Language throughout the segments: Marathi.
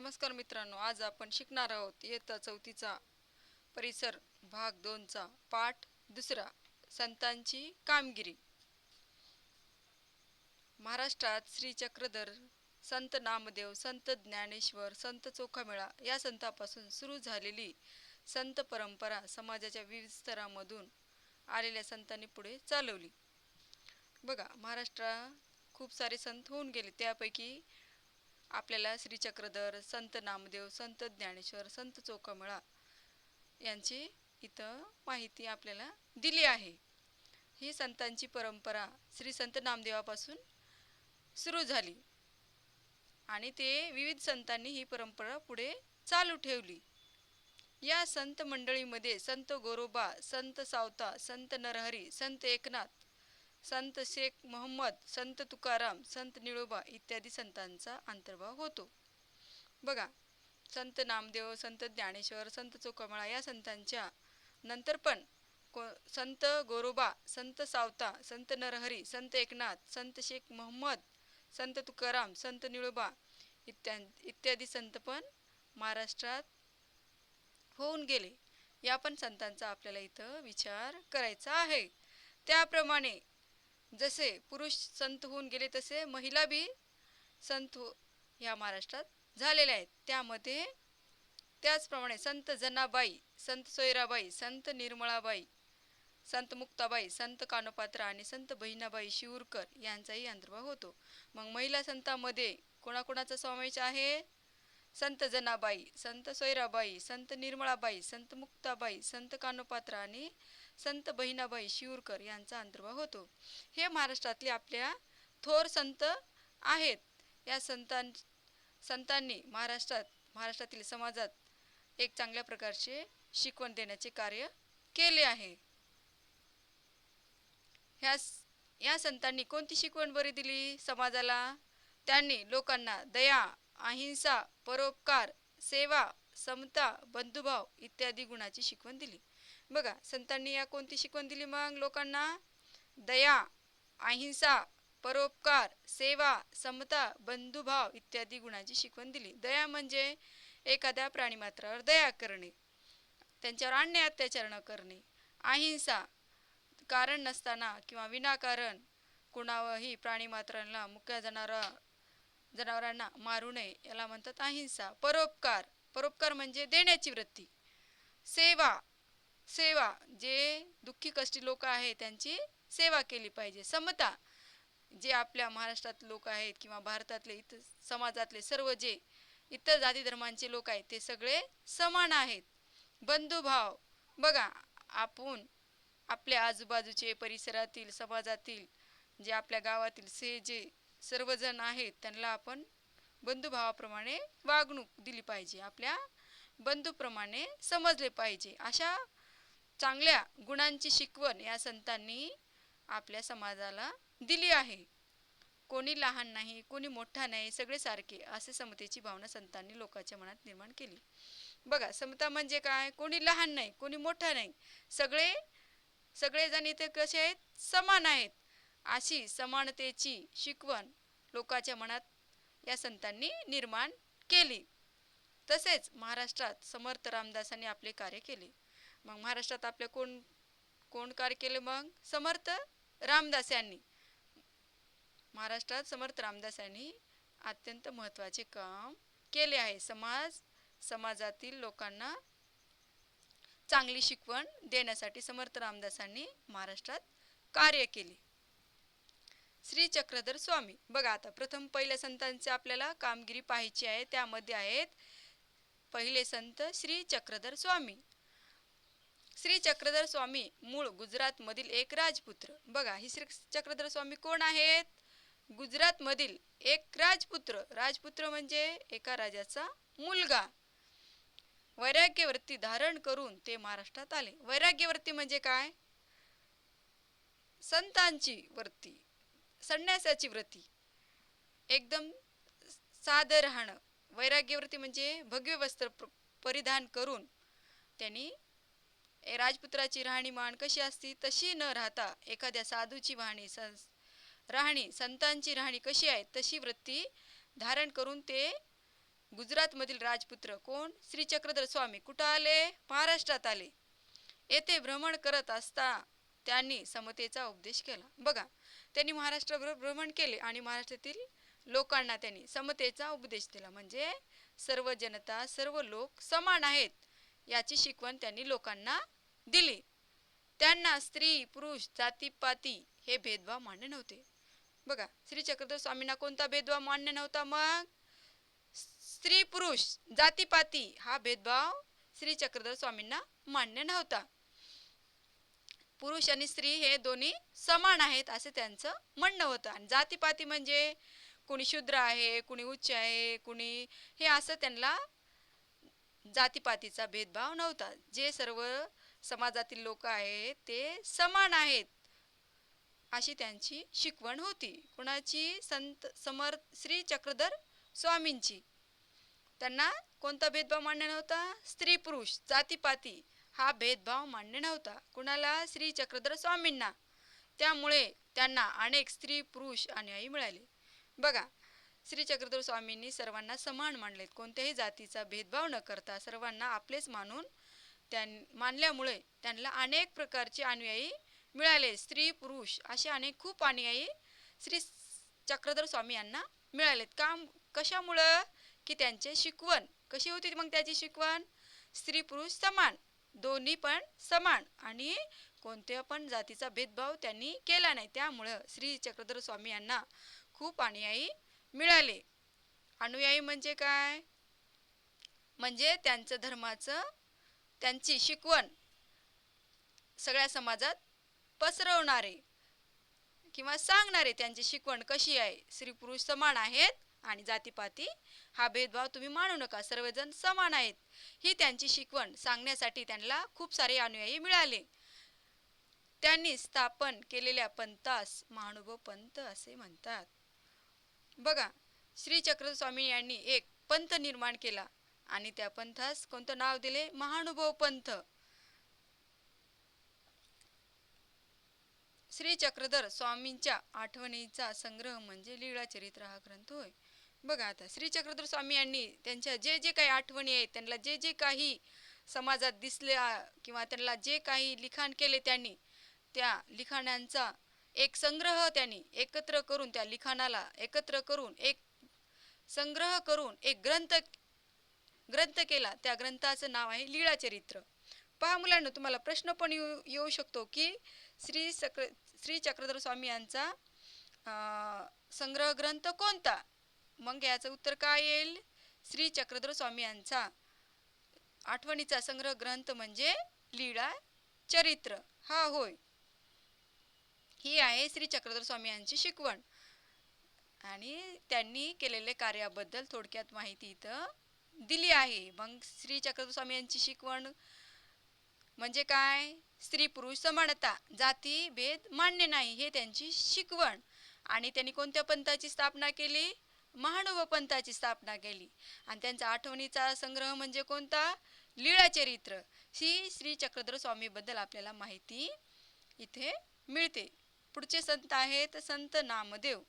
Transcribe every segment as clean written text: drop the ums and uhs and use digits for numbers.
नमस्कार मित्रांनो, आज आपण शिकणार आहोत इयत्ता चौथीचा परिसर भाग 2चा पाठ दुसरा, संतांची कामगिरी. महाराष्ट्रात श्री चक्रधर, संत नामदेव, संत ज्ञानेश्वर, संत चोखामेळा या संतांपासून सुरू झालेली संत परंपरा समाजाच्या विविध स्तरांमधून आलेल्या संतांनी पुढे चालवली. बघा, महाराष्ट्रात खूप सारे संत होऊन गेले. त्यापैकी आपल्याला श्री चक्रधर, संत नामदेव, संत ज्ञानेश्वर, संत चोखामेळा यांची इथं माहिती आपल्याला दिली आहे. ही संतांची परंपरा श्री संत नामदेवापासून सुरू झाली आणि ते विविध संतांनी ही परंपरा पुढे चालू ठेवली. या संत मंडळीमध्ये संत गोरोबा, संत सावता, संत नरहरी, संत एकनाथ, संत शेख मोहम्मद, संत तुकाराम, संत निळोबा इत्यादी संतांचा अंतर्भाव होतो. बघा, संत नामदेव, संत ज्ञानेश्वर, संत चोखामेळा या संतांच्या नंतर पण संत गोरोबा, संत सावता, संत नरहरी, संत एकनाथ, संत शेख मोहम्मद, संत तुकाराम, संत निळोबा इत्यादी संत पण महाराष्ट्रात होऊन गेले. या पण संतांचा आपल्याला इथं विचार करायचा आहे. त्याप्रमाणे जसे पुरुष संत होऊन गेले तसे महिला बी संत ह्या महाराष्ट्रात झालेल्या आहेत. त्यामध्ये त्याचप्रमाणे संत जनाबाई, संत सोयराबाई, संत निर्मळाबाई, संत मुक्ताबाई, संत कानोपात्रा आणि संत बहिणाबाई शिवूरकर यांचाही अंतर्भाव होतो. मग महिला संतांमध्ये कोणाकोणाचा समावेश आहे? संत जनाबाई, संत सोयराबाई, संत निर्मळाबाई, संत मुक्ताबाई, संत कानोपात्रा आणि संत बहिणाबाई शिवूरकर यांचा अंतर्भाव होतो. हे महाराष्ट्रातले आपल्या थोर संत आहेत. या संतांनी महाराष्ट्रातील समाजात एक चांगल्या प्रकारचे शिकवण देण्याचे कार्य केले आहे. या संतांनी कोणती शिकवण बरी दिली समाजाला? त्यांनी लोकांना दया, अहिंसा, परोपकार, सेवा, समता, बंधुभाव इत्यादी गुणाची शिकवण दिली. बघा, संतांनी या कोणती शिकवण दिली मग लोकांना? दया, अहिंसा, परोपकार, सेवा, समता, बंधुभाव इत्यादी गुणांची शिकवण दिली. दया म्हणजे एखाद्या प्राणीमात्रावर दया करणे, त्यांच्यावर अन्याय अत्याचार न करणे. अहिंसा, कारण नसताना किंवा विनाकारण कुणावरही प्राणीमात्रांना, मुक्या जनावरांना मारू नये, याला म्हणतात अहिंसा. परोपकार म्हणजे देण्याची वृत्ती. सेवा जे दुःखी कष्टी लोक आहेत त्यांची सेवा केली पाहिजे. समता, जे आपल्या महाराष्ट्रात लोक आहेत किंवा भारतातले इतर समाजातले सर्व जे इतर जाती धर्मांचे लोक आहेत ते सगळे समान आहेत. बंधुभाव, बघा, आपण आपल्या आजूबाजूचे परिसरातील समाजातील जे आपल्या गावातील जे सर्वजण आहेत त्यांना आपण बंधुभावाप्रमाणे वागणूक दिली पाहिजे, आपल्या बंधूप्रमाणे समजले पाहिजे. अशा चांगल्या गुणांची शिकवण या संतांनी आपल्या समाजाला दिली आहे. कोणी लहान नाही, कोणी मोठा नाही, सगळे सारखे असे समतेची भावना संतांनी लोकांच्या मनात निर्माण केली. बघा, समता म्हणजे काय? कोणी लहान नाही, कोणी मोठा नाही, सगळेजण इथे कसे आहेत? समान आहेत. अशी समानतेची शिकवण लोकांच्या मनात या संतांनी निर्माण केली. तसेच महाराष्ट्रात समर्थ रामदासांनी आपले कार्य केले. मग महाराष्ट्रात आपले कोण कार्य केले? मग समर्थ रामदास यांनी. महाराष्ट्रात समर्थ रामदास यांनी अत्यंत महत्त्वाचे काम केले आहे. समाजातील लोकांना चांगली शिकवण देण्यासाठी समर्थ रामदासांनी महाराष्ट्रात कार्य केले. श्री चक्रधर स्वामी, बघा, आता प्रथम पहिल्या संतांची आपल्याला कामगिरी पाहायची आहे. त्यामध्ये आहेत पहिले संत श्री चक्रधर स्वामी. श्री चक्रधर स्वामी मूळ गुजरात मधील एक राजपुत्र. बघा, ही श्री चक्रधर स्वामी कोण आहेत? गुजरात मधील एक राजपुत्र म्हणजे एका राजाचा मुलगा. वैराग्यवृत्ती धारण करून ते महाराष्ट्रात आले. वैराग्यवृत्ती म्हणजे काय? संतांची वृत्ती, संन्यासाची वृत्ती, एकदम साधं राहणं. वैराग्यवृत्ती म्हणजे भगवे वस्त्र परिधान करून त्यांनी राजपुत्राची राहणीमान कशी असती तशी न राहता एखाद्या साधूची राहणी, संतांची राहणी कशी आहे तशी वृत्ती धारण करून ते गुजरातमधील राजपुत्र कोण? श्री चक्रधर स्वामी कुठं आले? महाराष्ट्रात आले. येथे भ्रमण करत असता त्यांनी समतेचा उपदेश केला. बघा, त्यांनी महाराष्ट्राभर भ्रमण केले आणि महाराष्ट्रातील लोकांना त्यांनी समतेचा उपदेश दिला. म्हणजे सर्व जनता, सर्व लोक समान आहेत याची शिकवण त्यांनी लोकांना दिली. त्यांना स्त्री पुरुष जातीपाती हे भेदभाव मान्य नव्हते. बघा, श्री चक्रधर स्वामींना कोणता भेदभाव मान्य नव्हता? मग स्त्री पुरुष जातीपाती हा भेदभाव श्री चक्रधर स्वामींना मान्य नव्हता. पुरुष आणि स्त्री हे दोन्ही समान आहेत असे त्यांचं म्हणणं होतं. आणि जातीपाती म्हणजे कुणी शूद्र आहे, कुणी उच्च आहे, कुणी हे असं त्यांना जातीपातीचा भेदभाव नव्हता. जे सर्व समाजातील लोक आहेत ते समान आहेत अशी त्यांची शिकवण होती. कुणाची? संत समर्थ श्री चक्रधर स्वामींची. त्यांना कोणता भेदभाव मान्य नव्हता? स्त्री पुरुष जातीपाती हा भेदभाव मान्य नव्हता. कुणाला? श्री चक्रधर स्वामींना. त्यामुळे त्यांना अनेक स्त्री पुरुष अनुयायी मिळाले. बघा, श्री चक्रधर स्वामींनी सर्वांना समान मानलेत. कोणत्याही जातीचा भेदभाव न करता सर्वांना आपलेच मानून मानल्यामुळे त्यांना अनेक प्रकारचे अनुयायी मिळाले. स्त्री पुरुष असे अनेक खूप अनुयायी श्री चक्रधर स्वामी यांना मिळालेत. कशामुळं? की त्यांचे शिकवण कशी होती? मग त्याची शिकवण स्त्री पुरुष समान, दोन्ही पण समान आणि कोणत्या पण जातीचा भेदभाव त्यांनी केला नाही. त्यामुळं श्री चक्रधर स्वामी यांना खूप अनुयायी मिळाले. अनुयायी म्हणजे काय? म्हणजे त्यांचं धर्माचं त्यांची शिकवण सगळ्या समाजात पसरवणारे किंवा सांगणारे. त्यांची शिकवण कशी आहे? स्त्री पुरुष समान आहेत आणि जातीपाती हा भेदभाव तुम्ही मानू नका, सर्वजण समान आहेत, ही त्यांची शिकवण सांगण्यासाठी त्यांना खूप सारे अनुयायी मिळाले. त्यांनी स्थापन केलेल्या पंथास महानुभव पंथ असे म्हणतात. बघा, श्री चक्रधर स्वामी यांनी एक पंथ निर्माण केला आणि त्या पंथास कोणतं नाव दिले? महानुभव पंथ. श्री चक्रधर स्वामींच्या आठवणीचा संग्रह म्हणजे लीळाचरित्र हा ग्रंथ होय. बघा, आता श्री चक्रधर स्वामी यांनी त्यांच्या जे जे काही आठवणी आहेत, त्यांना जे जे काही समाजात दिसल्या किंवा त्यांना जे काही लिखाण केले, त्यांनी त्या लिखाणांचा एक संग्रह त्यांनी एकत्र करून, त्या लिखाणाला एकत्र करून एक संग्रह करून एक ग्रंथ केला. त्या ग्रंथाचं नाव आहे लीळाचरित्र. पहा मुलांना, तुम्हाला प्रश्न पण येऊ शकतो की श्री चक्रधर स्वामी यांचा संग्रह ग्रंथ कोणता? मग याचं उत्तर काय येईल? श्री चक्रधर स्वामी यांचा आठवणीचा संग्रह ग्रंथ म्हणजे लीळाचरित्र हा होय. ही आहे श्री चक्रधर स्वामी यांची शिकवण आणि त्यांनी केलेल्या कार्याबद्दल थोडक्यात माहिती इथं दिली आहे. मग श्री चक्रधर स्वामी यांची शिकवण म्हणजे काय? स्त्री पुरुष समानता, जाती भेद मान्य नाही, हे त्यांची शिकवण. आणि त्यांनी कोणत्या पंथाची स्थापना केली? महानुभव पंथाची स्थापना केली. आणि त्यांचा आठवणीचा संग्रह म्हणजे कोणता? लीळाचरित्र. ही श्री चक्रधर स्वामी बद्दल आपल्याला माहिती इथे मिळते. पुढचे संत आहेत संत नामदेव.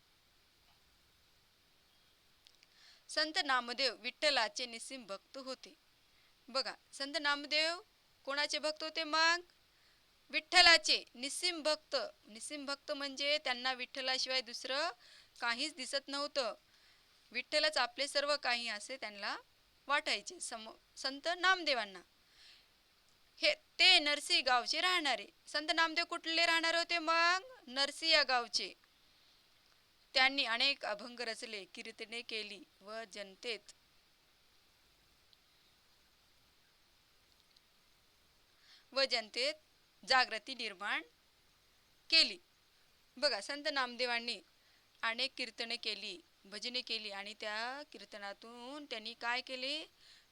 संत नामदेव विठ्ठलाचे निस्सीम भक्त होते. बघा, संत नामदेव कोणाचे भक्त होते? मग विठ्ठलाचे निस्सीम भक्त. निस्सीम भक्त म्हणजे त्यांना विठ्ठलाशिवाय दुसरं काहीच दिसत नव्हतं, विठ्ठलच आपले सर्व काही असे त्यांना वाटायचे. संत नामदेवांना हे ते नरसी गावचे राहणारे. संत नामदेव कुठले राहणार होते? मग नरसी या गावचे. त्यांनी अनेक अभंग रचले, कीर्तने केली व जनतेत जागृती निर्माण केली. बघा, संत नामदेवांनी अनेक कीर्तने केली, भजने केली आणि त्या कीर्तनातून त्यांनी काय केले?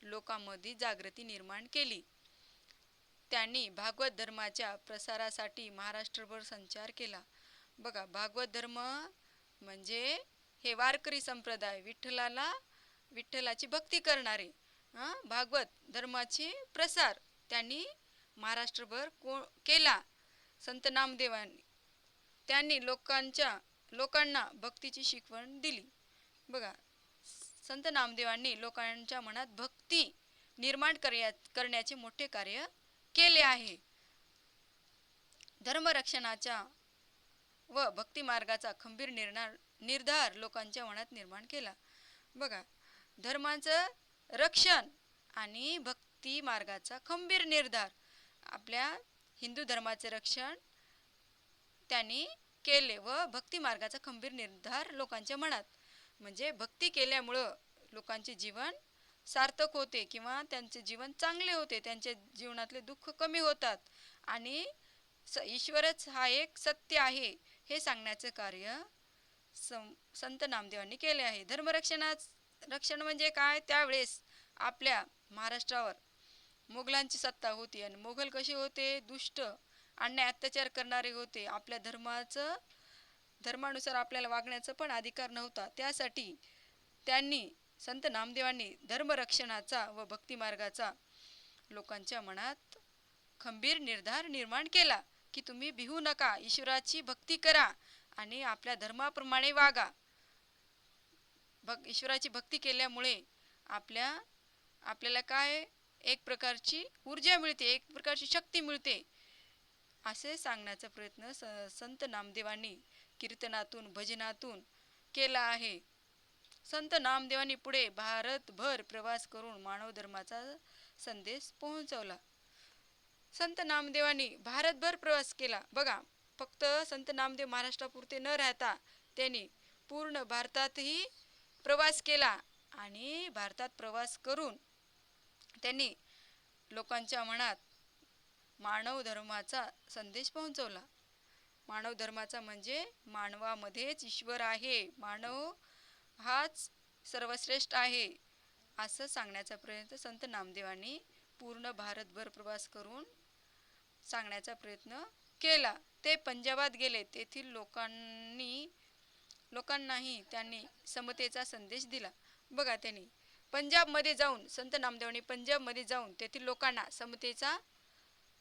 लोकांमध्ये जागृती निर्माण केली. त्यांनी भागवत धर्माच्या प्रसारासाठी महाराष्ट्रभर संचार केला. बघा, भागवत धर्म म्हणजे हे वारकरी संप्रदाय, विठ्ठलाची भक्ती करणारे भागवत धर्माचे प्रसार त्यांनी महाराष्ट्रभर केला. संत नामदेवांनी त्यांनी लोकांना भक्तीची शिकवण दिली. बघा, संत नामदेवांनी लोकांच्या मनात भक्ती निर्माण करण्याचे मोठे कार्य केले आहे. धर्मरक्षणाचा व भक्ती मार्गाचा खंबीर निर्धार लोकांच्या मनात निर्माण केला. बघा, धर्माचं रक्षण आणि भक्ती मार्गाचा खंबीर निर्धार, आपल्या हिंदू धर्माचे रक्षण त्यांनी केले व भक्ती मार्गाचा खंबीर निर्धार लोकांच्या मनात, म्हणजे भक्ती केल्यामुळं लोकांचे जीवन सार्थक होते किंवा त्यांचे जीवन चांगले होते, त्यांच्या जीवनातले दुःख कमी होतात आणि ईश्वरच हा एक सत्य आहे हे सांगण्याचं कार्य संत नामदेवांनी केले आहे. रक्षण म्हणजे काय? त्यावेळेस आपल्या महाराष्ट्रावर मोगलांची सत्ता होती आणि मोगल कसे होते? दुष्ट, अन्याय, अत्याचार करणारे होते. आपल्या धर्मानुसार आपल्याला वागण्याचा पण अधिकार नव्हता. त्यासाठी त्यांनी संत नामदेवांनी धर्मरक्षणाचा व भक्ती मार्गाचा लोकांच्या मनात खंबीर निर्धार निर्माण केला की तुम्ही भिवू नका, ईश्वराची भक्ती करा आणि आपल्या धर्माप्रमाणे वागा. ईश्वराची भक्ती केल्यामुळे आपल्याला काय? एक प्रकारची ऊर्जा मिळते, एक प्रकारची शक्ती मिळते, असे सांगण्याचा प्रयत्न संत नामदेवांनी कीर्तनातून, भजनातून केला आहे. संत नामदेवांनी पुढे भारतभर प्रवास करून मानव धर्माचा संदेश पोहोचवला. संत नामदेवांनी भारतभर प्रवास केला. बघा, फक्त संत नामदेव महाराष्ट्रापुरते न राहता त्यांनी पूर्ण भारतातही प्रवास केला आणि भारतात प्रवास करून त्यांनी लोकांच्या मनात मानव धर्माचा संदेश पोहोचवला. मानव धर्माचा म्हणजे मानवामध्येच ईश्वर आहे, मानव हाच सर्वश्रेष्ठ आहे असं सांगण्याचा प्रयत्न संत नामदेवांनी पूर्ण भारतभर प्रवास करून सांगण्याचा प्रयत्न केला. ते पंजाबात गेले, तेथील लोकांनाही त्यांनी समतेचा संदेश दिला. बघा, त्यांनी पंजाबमध्ये जाऊन, संत नामदेवांनी पंजाबमध्ये जाऊन तेथील लोकांना समतेचा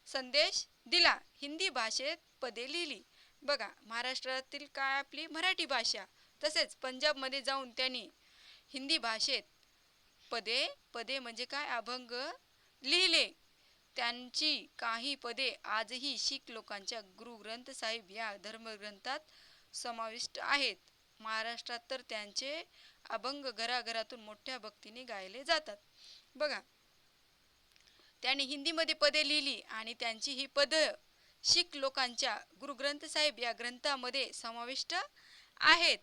संदेश दिला. हिंदी भाषेत पदे लिहिली. बघा, महाराष्ट्रातील काय? आपली मराठी भाषा. तसेच पंजाबमध्ये जाऊन त्यांनी हिंदी भाषेत पदे म्हणजे काय? अभंग लिहिले. त्यांची काही पदे आजही शीख लोकांच्या गुरु ग्रंथ साहिब या धर्मग्रंथात समाविष्ट आहेत. महाराष्ट्रात तर त्यांचे अभंग घराघरातून मोठ्या भक्तीने गायले जातात. बघा, त्यांनी हिंदीमध्ये पदे लिहिली आणि त्यांची ही पद शीख लोकांच्या गुरु ग्रंथ साहिब या ग्रंथामध्ये समाविष्ट आहेत.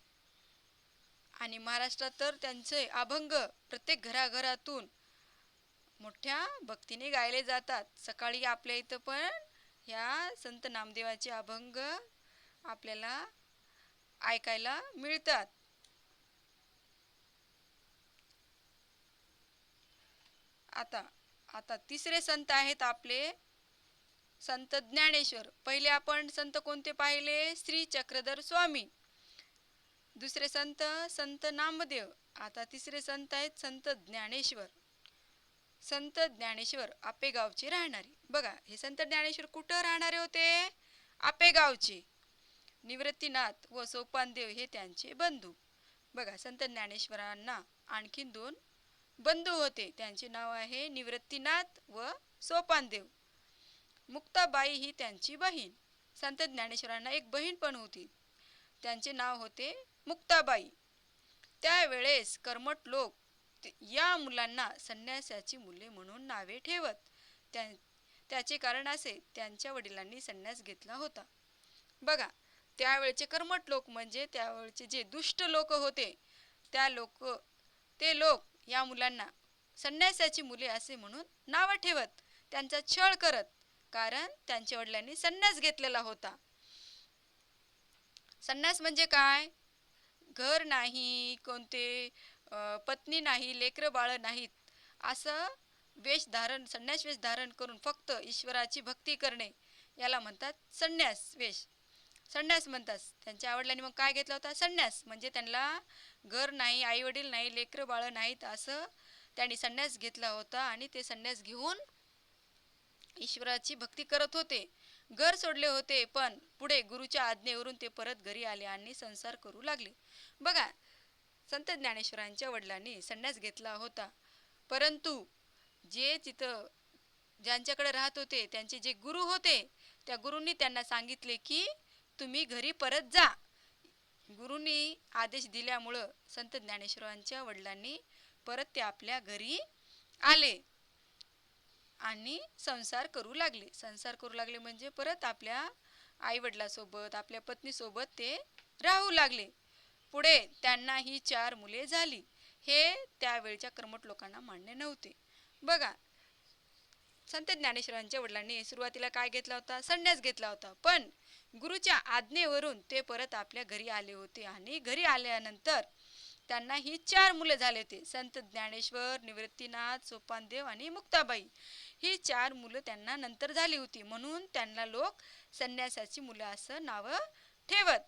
आणि महाराष्ट्रात तर त्यांचे अभंग प्रत्येक घराघरातून मोठ्या भक्तीने गायले जातात. सकाळी आपल्या इथं पण ह्या संत नामदेवाचे अभंग आपल्याला ऐकायला मिळतात. आता तिसरे संत आहेत आपले संत ज्ञानेश्वर. पहिले आपण संत कोणते पाहिले? श्री चक्रधर स्वामी. दुसरे संत नामदेव. आता तिसरे संत आहेत संत ज्ञानेश्वर. संत ज्ञानेश्वर आपेगावचे राहणारे. बघा, हे संत ज्ञानेश्वर कुठं राहणारे होते? आपेगावचे. निवृत्तीनाथ व सोपानदेव हे त्यांचे बंधू. बघा, संत ज्ञानेश्वरांना आणखीन 2 बंधू होते. त्यांचे नाव आहे निवृत्तीनाथ व सोपानदेव. मुक्ताबाई ही त्यांची बहीण. संत ज्ञानेश्वरांना एक बहीण पण होती, त्यांचे नाव होते मुक्ताबाई. त्यावेळेस कर्मठ लोक या मुलांना संन्यासाची मुले म्हणून नावे ठेवत. त्याचे कारण असे, त्यांच्या वडिलांनी संन्यास घेतला होता. बघा, त्यावेळचे कर्मठ लोक म्हणजे त्यावेळचे जे दुष्ट लोक होते, ते लोक या मुलांना संन्यासाची मुले असे म्हणून नाव ठेवत, त्यांचा छळ करत, कारण त्यांच्या वडिलांनी संन्यास घेतलेला होता. संन्यास म्हणजे काय? घर नाही, कोणते पत्नी नाही, लेकरं बाळ नाहीत, असं संन्यास वेश धारण करून फक्त ईश्वराची भक्ती करणे याला म्हणतात संन्यास वेश. संन्यास म्हणतात. त्यांच्या आवडल्याने मग काय घेतला होता? संन्यास. म्हणजे त्यांना घर नाही, आई वडील नाही, लेकरं बाळ नाहीत, असं त्यांनी संन्यास घेतला होता आणि ते संन्यास घेऊन ईश्वराची भक्ती करत होते. घर सोडले होते, पण पुढे गुरुच्या आज्ञेवरून ते परत घरी आले आणि संसार करू लागले. बघा, संत ज्ञानेश्वरांच्या वडिलांनी संन्यास घेतला होता. परंतु जे तिथं ज्यांच्याकडे राहत होते त्यांचे जे गुरु होते, त्या गुरूंनी त्यांना सांगितले की तुम्ही घरी परत जा. गुरूंनी आदेश दिल्यामुळं संत ज्ञानेश्वरांच्या वडिलांनी परत ते आपल्या घरी आले आणि संसार करू लागले. संसार करू लागले म्हणजे परत आपल्या आईवडिलासोबत, आपल्या पत्नीसोबत ते राहू लागले. पुढे त्यांना ही 4 मुले झाली. हे त्यावेळच्या कर्मठ लोकांना मान्य नव्हते. बघा, संत ज्ञानेश्वरांच्या वडिलांनी सुरुवातीला काय घेतला होता? संन्यास घेतला होता. पण गुरुच्या आज्ञेवरून ते परत आपल्या घरी आले होते आणि घरी आल्यानंतर त्यांना ही 4 मुले झाले होते. संत ज्ञानेश्वर, निवृत्तीनाथ, सोपानदेव आणि मुक्ताबाई. ही 4 मुलं त्यांना नंतर झाली होती, म्हणून त्यांना लोक संन्यासाची मुलं असं नावं ठेवत.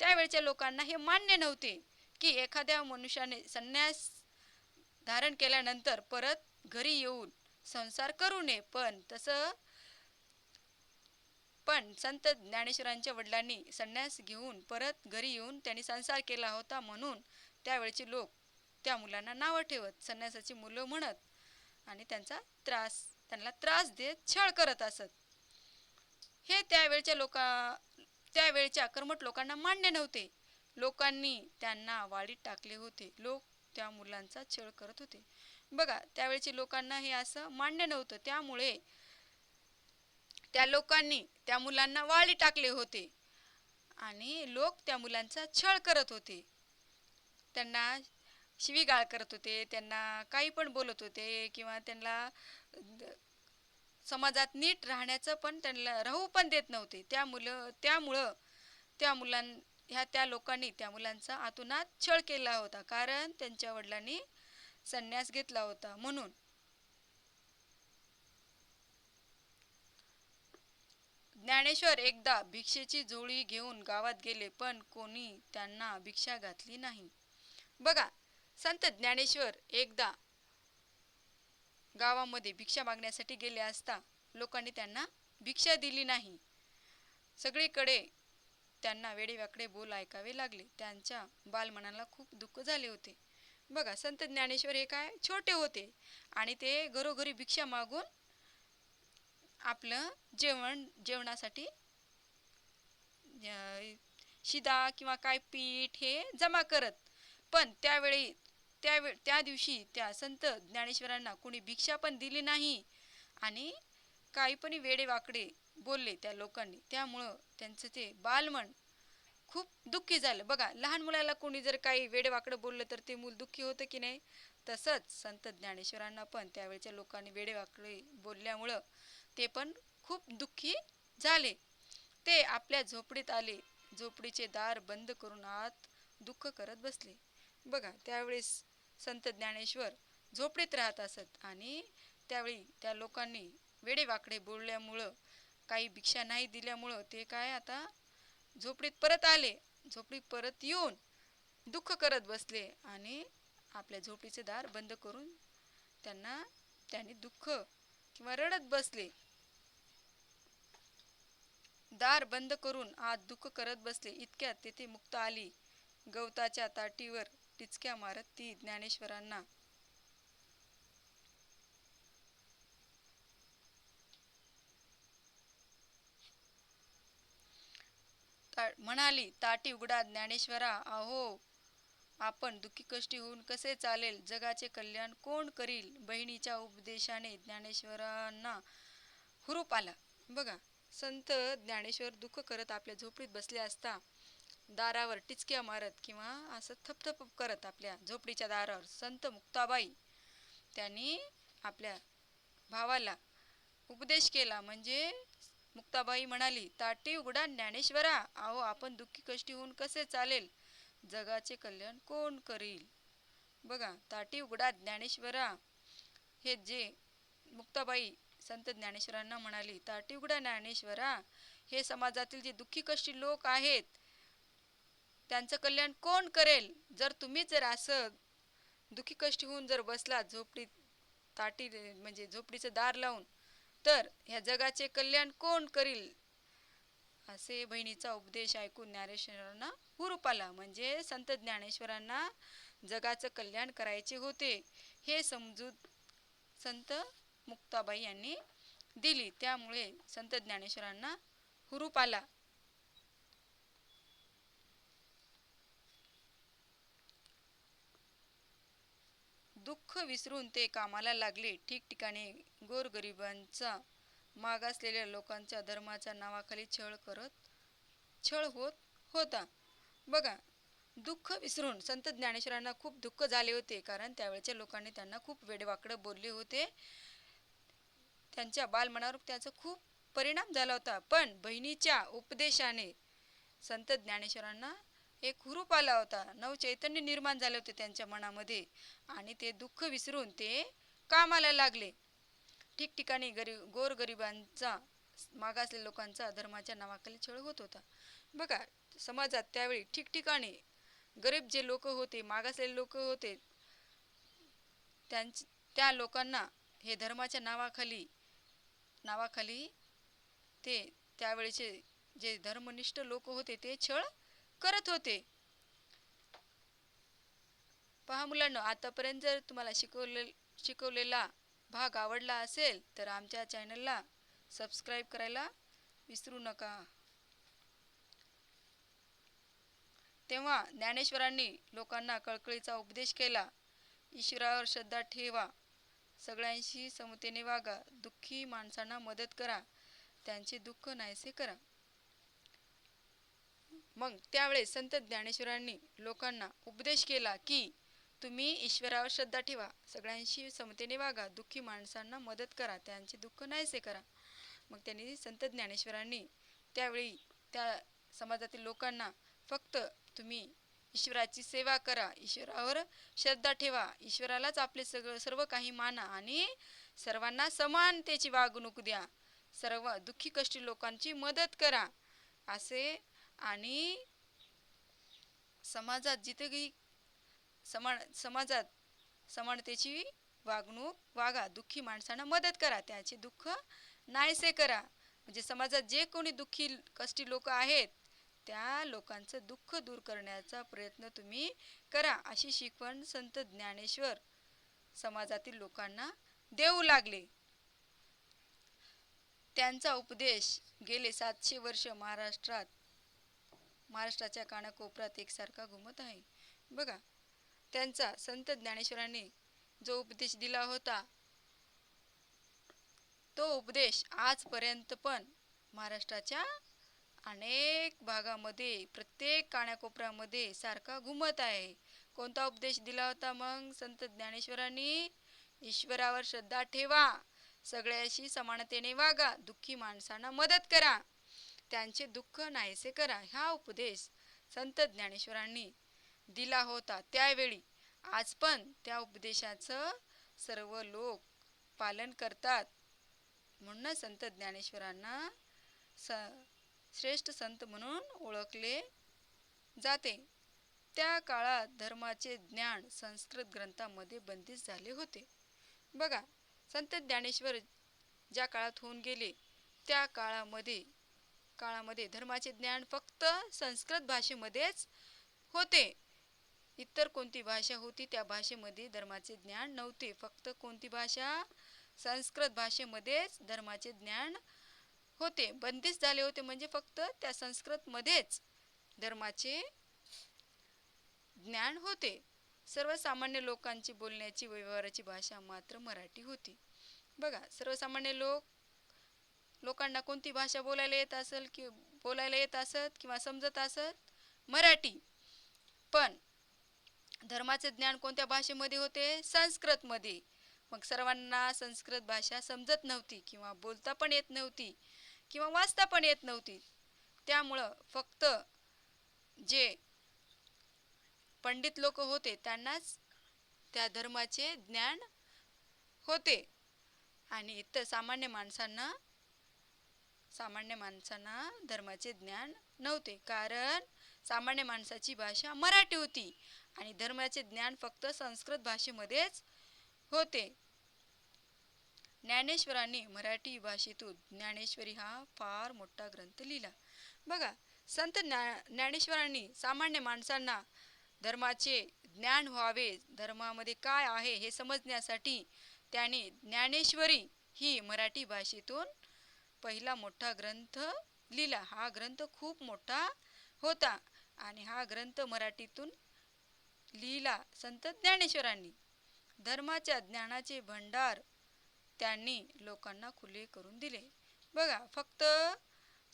त्यावेळच्या लोकांना हे मान्य नव्हते की एखाद्या मनुष्याने संन्यास धारण केल्यानंतर परत घरी येऊन संसार करू नये. पण संत ज्ञानेश्वरांच्या वडिलांनी संन्यास घेऊन परत घरी येऊन त्यांनी संसार केला होता, म्हणून त्यावेळचे लोक त्या मुलांना नावं ठेवत, संन्यासाची मुलं म्हणत आणि त्यांना त्रास देत छळ करत असत. हे त्यावेळच्या कर्मठ लोकांना मान्य नव्हते. लोकांनी त्यांना वाळीत टाकले होते. लोक त्या मुलांचा छळ करत होते. बघा, त्यावेळच्या लोकांना हे असं मान्य नव्हतं. त्यामुळे त्या लोकांनी त्या मुलांना वाळीत टाकले होते आणि लोक त्या मुलांचा छळ करत होते. त्यांना शिवीगाळ करत होते, त्यांना काही पण बोलत होते किंवा त्यांना समाजात नीट राहण्याचं पण त्यांना राहू पण देत नव्हते. त्यामुळं त्या लोकांनी त्या मुलांचा आतुनात छळ केला होता, कारण त्यांच्या वडिलांनी संन्यास घेतला होता म्हणून. ज्ञानेश्वर एकदा भिक्षेची झोळी घेऊन गावात गेले, पण कोणी त्यांना भिक्षा घातली नाही. बघा, संत ज्ञानेश्वर एकदा गावामध्ये भिक्षा मागण्यासाठी गेले असता लोकांनी त्यांना भिक्षा दिली नाही. सगळीकडे त्यांना वेडेवाकडे बोल ऐकावे लागले. त्यांच्या बालमनाला खूप दुःख झाले होते. बघा, संत ज्ञानेश्वर हे काय छोटे होते आणि ते घरोघरी भिक्षा मागून आपलं जेवणासाठी शिदा किंवा काय पीठ हे जमा करत. पण त्या दिवशी त्या संत ज्ञानेश्वरांना कोणी भिक्षा पण दिली नाही आणि काही पण वेडेवाकडे बोलले त्या लोकांनी. त्यामुळं त्यांचं ते बालमन खूप दुःखी झालं. बघा, लहान मुलाला कोणी जर काही वेडेवाकडं बोललं तर ते मूल दुःखी होतं की नाही? तसंच संत ज्ञानेश्वरांना पण त्यावेळच्या लोकांनी वेडेवाकडे बोलल्यामुळं ते पण खूप दुःखी झाले. ते आपल्या झोपडीत आले. झोपडीचे दार बंद करून आत दुःख करत बसले. बघा, त्यावेळेस संत ज्ञानेश्वर झोपडीत राहत असत आणि त्यावेळी त्या लोकांनी वेडेवाकडे बोलल्यामुळं, काही भिक्षा नाही दिल्यामुळं ते काय आता झोपडीत परत आले. झोपडीत परत येऊन दुःख करत बसले आणि आपल्या झोपडीचे दार बंद करून त्यांनी दुःख किंवा रडत बसले. दार बंद करून आत दुःख करत बसले. इतक्यात तेथे मुक्ता आली. गवताच्या ताटीवर टिचक्या मारत ती ज्ञानेश्वरांना म्हणाली, ताटी उघडा ज्ञानेश्वरा. अहो, आपण दुःखी कष्टी होऊन कसे चालेल? जगाचे कल्याण कोण करील? बहिणीच्या उपदेशाने ज्ञानेश्वरांना हुरूप आला. बघा, संत ज्ञानेश्वर दुःख करत आपल्या झोपडीत बसले असता दारावर टिचक्या मारत किंवा असं थपथप करत आपल्या झोपडीच्या दारावर संत मुक्ताबाई त्यांनी आपल्या भावाला उपदेश केला. म्हणजे मुक्ताबाई म्हणाली, ताटी उघडा ज्ञानेश्वरा. अहो, आपण दुःखी कष्टी होऊन कसे चालेल? जगाचे कल्याण कोण करील? बघा, ताटी उघडा ज्ञानेश्वरा. हे जे मुक्ताबाई संत ज्ञानेश्वरांना म्हणाली, ताटी उघडा ज्ञानेश्वरा. हे समाजातील जे दुःखी कष्टी लोक आहेत त्यांचं कल्याण कोण करेल? जर तुम्ही जर असं दुःखी कष्टी होऊन जर बसला झोपडीत, ताटी म्हणजे झोपडीचं दार लावून, तर ह्या जगाचे कल्याण कोण करील? असे बहिणीचा उपदेश ऐकून ज्ञानेश्वरांना हुरूप आला. म्हणजे संत ज्ञानेश्वरांना जगाचं कल्याण करायचे होते. हे समजूत संत मुक्ताबाई यांनी दिली. त्यामुळे संत ज्ञानेश्वरांना हुरूप आला. दुःख विसरून ते कामाला लागले. ठिकठिकाणी गोरगरिबांचा, मागासलेल्या लोकांच्या धर्माच्या नावाखाली छळ होत होता. बघा, दुःख विसरून संत ज्ञानेश्वरांना खूप दुःख झाले होते, कारण त्यावेळच्या लोकांनी त्यांना खूप वेडेवाकडं बोलले होते. त्यांच्या बालमनावर त्याचा खूप परिणाम झाला होता. पण बहिणीच्या उपदेशाने संत ज्ञानेश्वरांना एक हुरूप आला होता. नवचैतन्य निर्माण झाले होते त्यांच्या मनामध्ये आणि ते दुःख विसरून ते कामाला लागले. ठिकठिकाणी गोरगरिबांचा, मागासलेल्या लोकांचा धर्माच्या नावाखाली छळ होत होता. बघा, समाजात त्यावेळी ठिकठिकाणी गरीब जे लोक होते, मागासलेले लोक होते, त्या लोकांना हे धर्माच्या नावाखाली ते त्यावेळेचे जे धर्मनिष्ठ लोक होते ते छळ करत होते. पहा मुलांनो, आतापर्यंत जर तुम्हाला शिकवलेला भाग आवडला असेल तर आमच्या चॅनलला सबस्क्राईब करायला विसरू नका. तेव्हा ज्ञानेश्वरांनी लोकांना कळकळीचा उपदेश केला. ईश्वरावर श्रद्धा ठेवा, सगळ्यांशी समतेने वागा, दुःखी माणसांना मदत करा, त्यांचे दुःख नाहीसे करा. मग त्यावेळेस संत ज्ञानेश्वरांनी लोकांना उपदेश केला की तुम्ही ईश्वरावर श्रद्धा ठेवा, सगळ्यांशी समतेने वागा, दुःखी माणसांना मदत करा, त्यांचे दुःख नाहीसे करा. मग त्यांनी संत ज्ञानेश्वरांनी त्यावेळी त्या समाजातील लोकांना फक्त तुम्ही ईश्वराची सेवा करा, ईश्वरावर श्रद्धा ठेवा, ईश्वरालाच आपले सर्व काही माना आणि सर्वांना समानतेची वागणूक द्या, सर्व दुःखी कष्टी लोकांची मदत करा असे, आणि समाजात जिथेही समाजात समानतेची वागणूक वागा, दुःखी माणसांना मदत करा, त्याचे दुःख नाहीसे करा. म्हणजे समाजात जे कोणी दुःखी कष्टी लोक आहेत त्या लोकांचं दुःख दूर करण्याचा प्रयत्न तुम्ही करा, अशी शिकवण संत ज्ञानेश्वर समाजातील लोकांना देऊ लागले. त्यांचा उपदेश गेले 700 वर्ष महाराष्ट्राच्या कानाकोपऱ्यात एकसारखा घुमत आहे. बघा, त्यांचा संत ज्ञानेश्वरांनी जो उपदेश दिला होता तो उपदेश आजपर्यंत पण महाराष्ट्राच्या अनेक भागामध्ये, प्रत्येक कानाकोपऱ्यामध्ये सारखा घुमत आहे. कोणता उपदेश दिला होता मग संत ज्ञानेश्वरांनी? ईश्वरावर श्रद्धा ठेवा, सगळ्याशी समानतेने वागा, दुःखी माणसांना मदत करा, त्यांचे दुःख नाहीसे करा. हा उपदेश संत ज्ञानेश्वरांनी दिला होता त्यावेळी. आज पण त्या उपदेशाचं सर्व लोक पालन करतात. म्हणून संत ज्ञानेश्वरांना श्रेष्ठ संत म्हणून ओळखले जाते. त्या काळात धर्माचे ज्ञान संस्कृत ग्रंथामध्ये बंदिस्त झाले होते. बघा, संत ज्ञानेश्वर ज्या काळात होऊन गेले त्या काळामध्ये धर्माचे ज्ञान फक्त संस्कृत भाषेमध्येच होते. इतर कोणती भाषा होती त्या भाषेमध्ये धर्माचे ज्ञान नव्हते. फक्त कोणती भाषा? संस्कृत भाषेमध्येच धर्माचे ज्ञान होते. बंदिस्त झाले होते म्हणजे फक्त त्या संस्कृतमध्येच धर्माचे ज्ञान होते. सर्वसामान्य लोकांची बोलण्याची व्यवहाराची भाषा मात्र मराठी होती. बघा, सर्वसामान्य लोकांना कोणती भाषा बोलायला येत असत किंवा समजत असत? मराठी. पण धर्माचे ज्ञान कोणत्या भाषेमध्ये होते? संस्कृतमध्ये. मग सर्वांना संस्कृत भाषा समजत नव्हती किंवा बोलता पण येत नव्हती किंवा वाचता पण येत नव्हती. त्यामुळं फक्त जे पंडित लोक होते त्यांनाच त्या धर्माचे ज्ञान होते आणि इतर सामान्य माणसांना धर्माचे ज्ञान नव्हते. कारण सामान्य माणसाची भाषा मराठी होती आणि धर्माचे ज्ञान फक्त संस्कृत भाषेमध्येच होते. ज्ञानेश्वरांनी मराठी भाषेतून ज्ञानेश्वरी हा फार मोठा ग्रंथ लिहिला. बघा, संत ज्ञानेश्वरांनी सामान्य माणसांना धर्माचे ज्ञान व्हावे, धर्मामध्ये काय आहे हे समजण्यासाठी त्याने ज्ञानेश्वरी ही मराठी भाषेतून पहिला मोठा ग्रंथ लिहिला. हा ग्रंथ खूप मोठा होता आणि हा ग्रंथ मराठीतून लिहिला संत ज्ञानेश्वरांनी. धर्माच्या ज्ञानाचे भंडार त्यांनी लोकांना खुले करून दिले. बघा, फक्त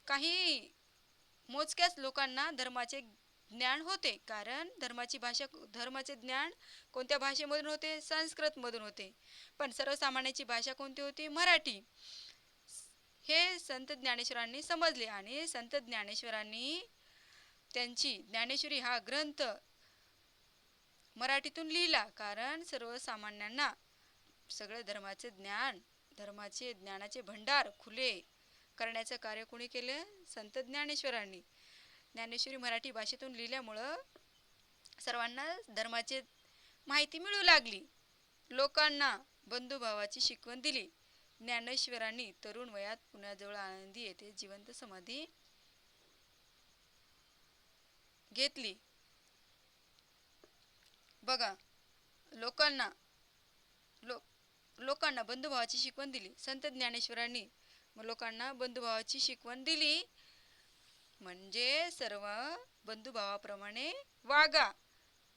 काही मोजक्याच लोकांना धर्माचे ज्ञान होते, कारण धर्माचे ज्ञान कोणत्या भाषेमधून होते? संस्कृतमधून होते. पण सर्वसामान्याची भाषा कोणती होती? मराठी. हे संत ज्ञानेश्वरांनी समजले आणि संत ज्ञानेश्वरांनी त्यांची ज्ञानेश्वरी हा ग्रंथ मराठीतून लिहिला, कारण सर्वसामान्यांना सगळे धर्माचे ज्ञानाचे भंडार खुले करण्याचं कार्य कोणी केले? संत ज्ञानेश्वरांनी. ज्ञानेश्वरी मराठी भाषेतून लिहिल्यामुळं सर्वांना धर्माची माहिती मिळू लागली. लोकांना बंधुभावाची शिकवण दिली. ज्ञानेश्वरांनी तरुण वयात पुण्याजवळ आळंदी येथे जिवंत समाधी घेतली. बघा, लोकांना लोकांना बंधुभावाची शिकवण दिली. संत ज्ञानेश्वरांनी लोकांना बंधुभावाची शिकवण दिली, म्हणजे सर्व बंधुभावाप्रमाणे वागा,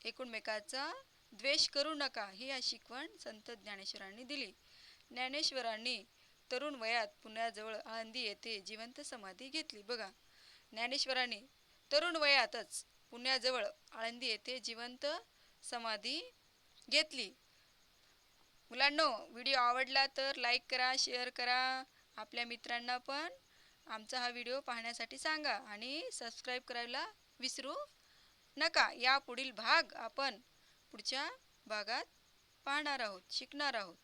एकमेकाचा द्वेष करू नका, ही शिकवण संत ज्ञानेश्वरांनी दिली. ज्ञानेश्वरांनी तरुण वयात पुण्याजवळ आळंदी येथे जिवंत समाधी घेतली. बघा, ज्ञानेश्वरांनी तरुण वयातच पुण्याजवळ आळंदी येथे जिवंत समाधी घेतली. मुलांनो, व्हिडिओ आवडला तर लाईक करा, शेअर करा. आपल्या मित्रांना पण आमचा हा व्हिडिओ पाहण्यासाठी सांगा आणि सबस्क्राईब करायला विसरू नका. या पुढील भाग आपण पुढच्या भागात पाहणार आहोत, शिकणार आहोत.